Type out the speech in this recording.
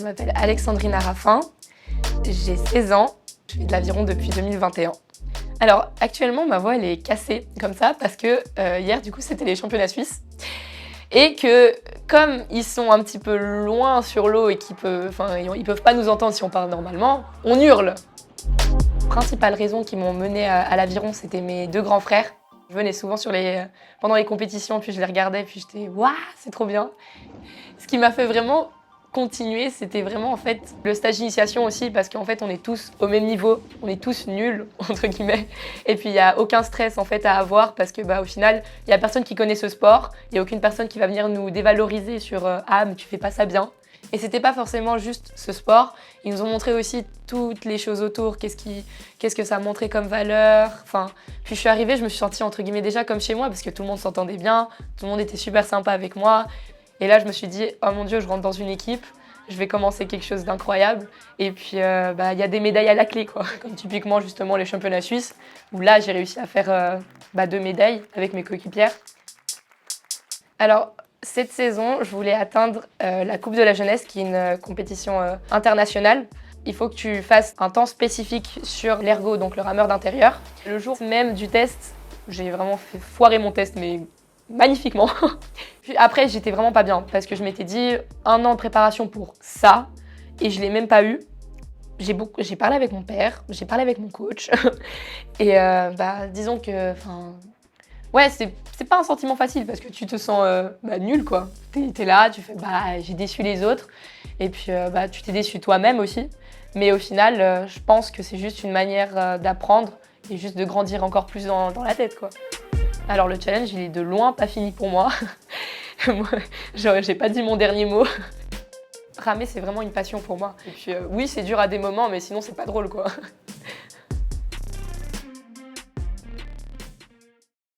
m'appelle Alexandrina Raffin, j'ai 16 ans, je fais de l'aviron depuis 2021. Alors actuellement ma voix elle est cassée comme ça parce que hier du coup c'était les championnats suisses et que comme ils sont un petit peu loin sur l'eau et qu'ils peuvent pas nous entendre si on parle normalement, on hurle. Les principales raisons qui m'ont menée à l'aviron c'était mes deux grands frères. Je venais souvent pendant les compétitions, puis je les regardais, puis j'étais « Waouh, c'est trop bien !» Ce qui m'a fait vraiment continuer, c'était vraiment en fait le stage d'initiation aussi, parce qu'en fait on est tous au même niveau, on est tous nuls, entre guillemets. Et puis il n'y a aucun stress en fait à avoir, parce que au final, il n'y a personne qui connaît ce sport, il n'y a aucune personne qui va venir nous dévaloriser sur « Ah, mais tu fais pas ça bien !» Et c'était pas forcément juste ce sport, ils nous ont montré aussi toutes les choses autour, qu'est-ce que ça montrait comme valeur. Puis je suis arrivée, je me suis sentie entre guillemets déjà comme chez moi parce que tout le monde s'entendait bien, tout le monde était super sympa avec moi. Et là je me suis dit, oh mon Dieu, je rentre dans une équipe, je vais commencer quelque chose d'incroyable. Et puis il y a des médailles à la clé, quoi. Comme typiquement justement les championnats suisses, où là j'ai réussi à faire 2 médailles avec mes coéquipières. Alors, cette saison, je voulais atteindre la Coupe de la Jeunesse, qui est une compétition internationale. Il faut que tu fasses un temps spécifique sur l'ergo, donc le rameur d'intérieur. Le jour même du test, j'ai vraiment fait foirer mon test, mais magnifiquement. Puis après, j'étais vraiment pas bien, parce que je m'étais dit 1 an de préparation pour ça, et je l'ai même pas eu. J'ai parlé avec mon père, j'ai parlé avec mon coach, et disons que... Ouais, c'est pas un sentiment facile parce que tu te sens nul, quoi. T'es là, tu fais j'ai déçu les autres et puis tu t'es déçu toi-même aussi. Mais au final, je pense que c'est juste une manière d'apprendre et juste de grandir encore plus dans la tête, quoi. Alors le challenge, il est de loin pas fini pour moi. J'ai pas dit mon dernier mot. Ramer, c'est vraiment une passion pour moi. Et puis oui, c'est dur à des moments, mais sinon c'est pas drôle, quoi.